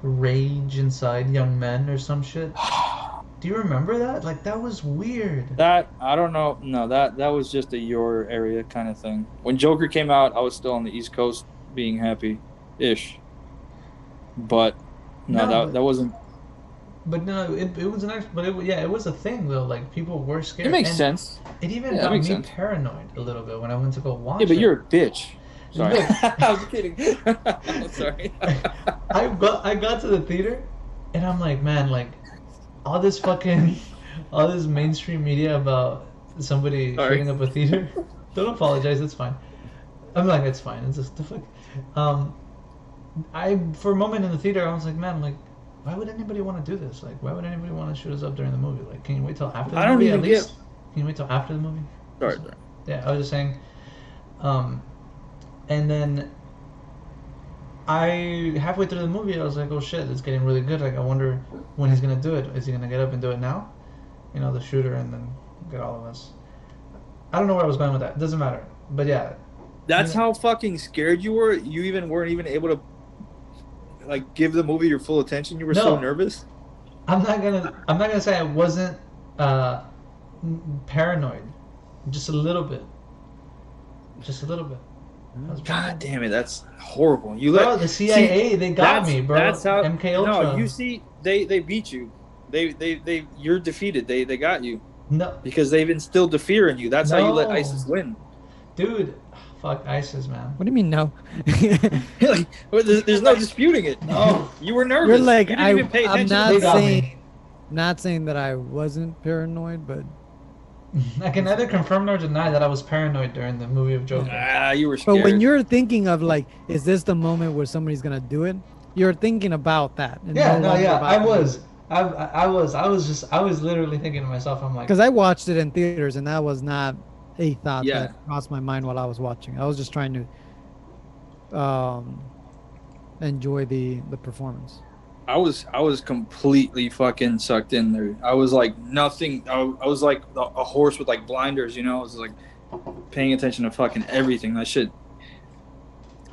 rage inside young men or some shit. Do you remember that? Like that was weird. That I don't know. No, that was just a your area kind of thing. When Joker came out, I was still on the East Coast, being happy-ish. But that wasn't. But no, it was an but it was a thing though. Like people were scared. It makes And sense. It even Yeah, got me sense. paranoid a little bit when I went to go watch. Yeah, but it. you're a bitch. Sorry, Look. I was kidding. I'm sorry. I got to the theater, and I'm like, man, like all this mainstream media about somebody shooting up a theater. Don't apologize. It's fine. I'm like, it's fine. It's just the fuck. I for a moment in the theater, I was like, man, like, why would anybody want to do this? Like, why would anybody want to shoot us up during the movie? Like, can you wait till after the I don't movie even at least? Can you wait till after the movie? Sorry. Yeah, I was just saying. And then halfway through the movie, I was like, oh shit, it's getting really good. Like, I wonder when he's gonna do it. Is he gonna get up and do it now? You know, the shooter, and then get all of us. I don't know where I was going with that. It doesn't matter. But yeah. That's how fucking scared you were. You weren't even able to like give the movie your full attention. You were so nervous. I'm not gonna say I wasn't paranoid. Just a little bit. God damn it, that's horrible. The CIA, they got me, bro. That's how MK Ultra. No, you see, they beat you. They you're defeated. They got you. No, because they've instilled the fear in you. That's how you let ISIS win. Dude, fuck ISIS, man. What do you mean no? Like, there's no disputing it. No, you were nervous. You're like, you didn't even pay attention. I'm not saying that I wasn't paranoid, but I can neither confirm nor deny that I was paranoid during the movie of Joker. You were scared. But when you're thinking of like, is this the moment where somebody's gonna do it? You're thinking about that. And I was literally thinking to myself, I'm like, because I watched it in theaters, and that was not a thought that crossed my mind while I was watching. I was just trying to enjoy the performance. I was completely fucking sucked in there. I was like nothing. I was like a horse with like blinders, you know. I was like paying attention to fucking everything. That shit.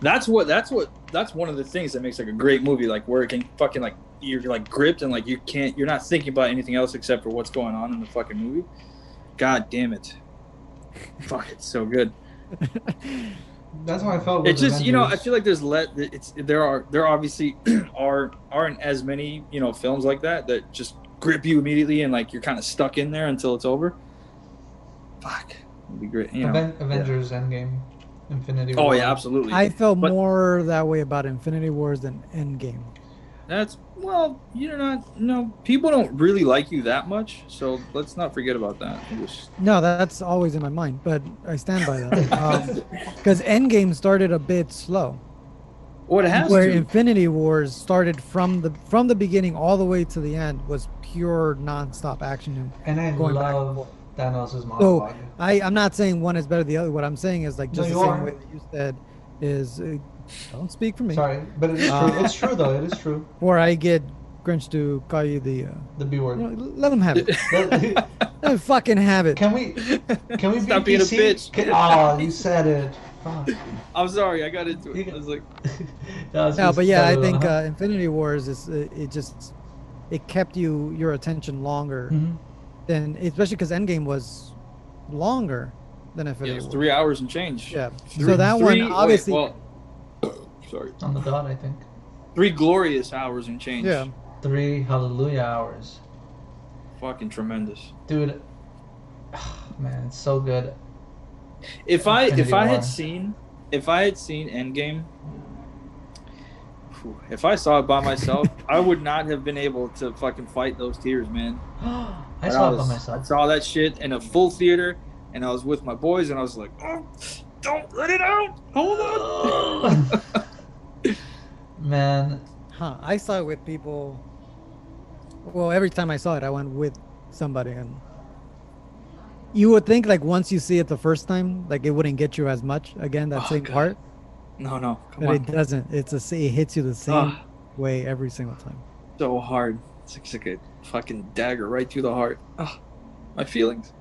That's one of the things that makes like a great movie, like where it can fucking like you're like gripped and like you're not thinking about anything else except for what's going on in the fucking movie. God damn it. Fuck, it's so good. That's how I felt. It's just, Avengers. I feel like there obviously aren't as many, films like that just grip you immediately and like you're kind of stuck in there until it's over. Fuck, it'd be great. Avengers Endgame, Infinity War. Oh yeah, absolutely. I felt more that way about Infinity Wars than Endgame. People don't really like you that much, so let's not forget about that. No, that's always in my mind, but I stand by that. Because Endgame started a bit slow. What has where Infinity Wars started from the beginning all the way to the end was pure non-stop action. And I love Thanos' monologue. So I'm not saying one is better than the other. What I'm saying is like just the same way that you said is. Don't speak for me. Sorry, but it is true. It's true though. It is true. Or I get Grinch to call you the B word. Let him have it. Let him fucking have it. Can we stop being a bitch? Oh, you said it. Fuck. I'm sorry. I got into it. I was like, no, but yeah, I think Infinity Wars is it kept your attention longer than, especially because Endgame was longer than Infinity Wars. 3 hours and change. Yeah. So that one obviously. Sorry. On the dot, I think. 3 glorious hours and change. Yeah. 3 hallelujah hours. Fucking tremendous. Dude, man, it's so good. If I had seen Endgame, if I saw it by myself, I would not have been able to fucking fight those tears, man. I saw it by myself. I saw that shit in a full theater, and I was with my boys, and I was like, oh, don't let it out. Hold on. Man. I saw it with people. Well, every time I saw it, I went with somebody, and you would think like once you see it the first time, like it wouldn't get you as much again that same part. No, but it doesn't. It hits you the same way every single time. So hard. It's like a fucking dagger right through the heart. My feelings.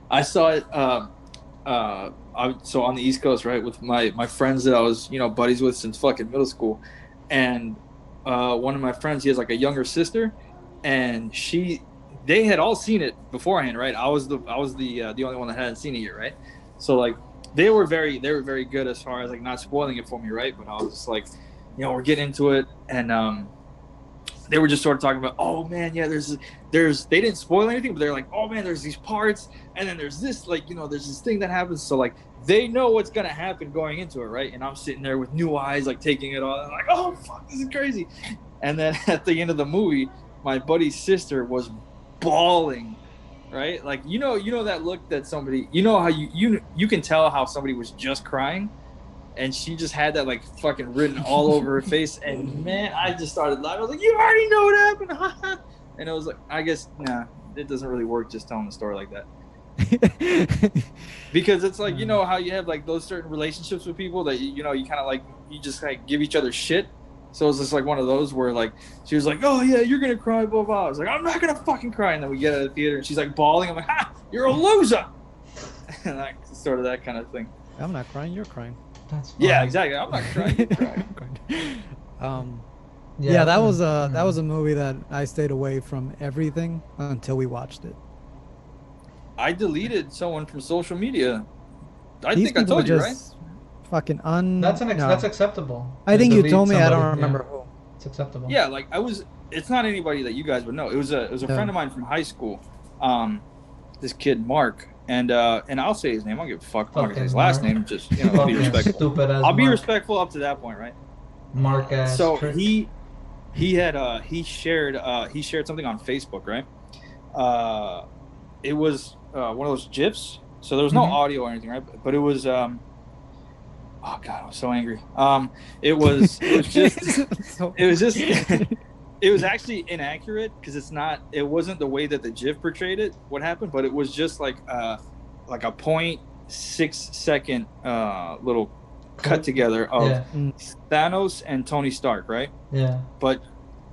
I saw it. So on the East Coast, right, with my friends that I was, buddies with since fucking middle school, and one of my friends, he has like a younger sister, and they had all seen it beforehand, right? I was the only one that hadn't seen it yet, right? So like they were very good as far as like not spoiling it for me, right? But I was just like, we're getting into it, and they were just sort of talking about, oh man, yeah, there's they didn't spoil anything, but they're like, oh man, there's these parts, and then there's this, like, there's this thing that happens. So like they know what's gonna happen going into it, right? And I'm sitting there with new eyes, like taking it all, and like, oh fuck, this is crazy. And then at the end of the movie, my buddy's sister was bawling, right? Like that look that somebody, how you can tell how somebody was just crying. and she just had that like fucking written all over her face. And man, I just started laughing. I was like, "You already know what happened," and it was like, I guess, nah, it doesn't really work just telling the story like that. Because it's like, you know how you have like those certain relationships with people that you know you kind of like you just like give each other shit. So it's just like one of those where like she was like, "Oh yeah, you're gonna cry," blah blah. I was like, "I'm not gonna fucking cry," and then we get out of the theater and she's like bawling. I'm like, "Ha, you're a loser," and like sort of that kind of thing. I'm not crying. You're crying. That's fine. Yeah, exactly. I'm not crying. You're crying. Yeah, that was a movie that I stayed away from everything until we watched it. I deleted someone from social media. These think I people told you, just right? fucking That's acceptable. I think you told me. I don't remember who. It's acceptable. Yeah, like it's not anybody that you guys would know. It was a friend of mine from high school. This kid Mark, and I'll say his name. I don't give a fuck. I'm not gonna say his last name. Just be respectful. I'll be respectful up to that point, right? Mark ass. So he shared something on Facebook, right? It was one of those GIFs. So there was no audio or anything, right? But it was oh god, I was so angry. It was just it was actually inaccurate because it wasn't the way that the GIF portrayed it what happened, but it was just like a 0.6 second little cut together of Thanos and Tony Stark, right? Yeah. But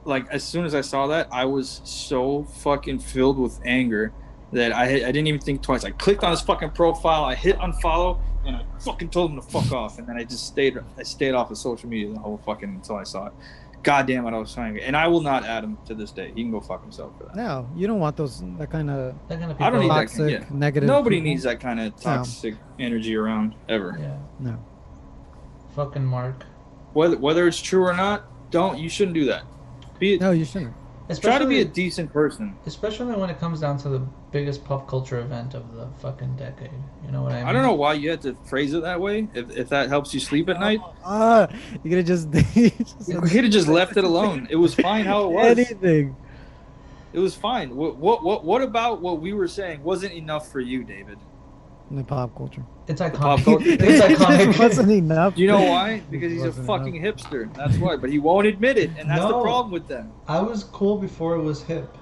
like as soon as I saw that, I was so fucking filled with anger that I didn't even think twice. I clicked on his fucking profile, I hit unfollow, and I fucking told him to fuck off. And then I stayed off of social media the whole fucking until I saw it. God damn it, I was so angry. And I will not add him to this day. He can go fuck himself for that. No, you don't want that kind of people. I don't need toxic, that kind of, negative. Nobody people. needs that kind of toxic energy around ever. Yeah. No. Fucking Mark. Whether it's true or not, you shouldn't do that. No, you shouldn't. Try to be a decent person. Especially when it comes down to the biggest pop culture event of the fucking decade. You know what I mean? I don't know why you had to phrase it that way. If that helps you sleep at night. You could have just. You could have just left it alone. It was fine how it was. Anything. It was fine. What about what we were saying wasn't enough for you, David? In the pop culture. It's iconic. Pop culture. It's iconic. It wasn't enough. Do you know why? Because he's a fucking hipster. That's why. But he won't admit it, and that's the problem with them. I was cool before it was hip.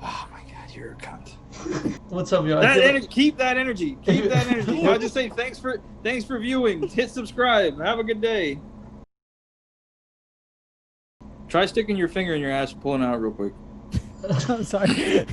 Oh my god, you're a cunt. What's up, y'all? Keep that energy. Keep that energy. I'll just say thanks for viewing. Hit subscribe. Have a good day. Try sticking your finger in your ass and pulling it out real quick. I'm sorry.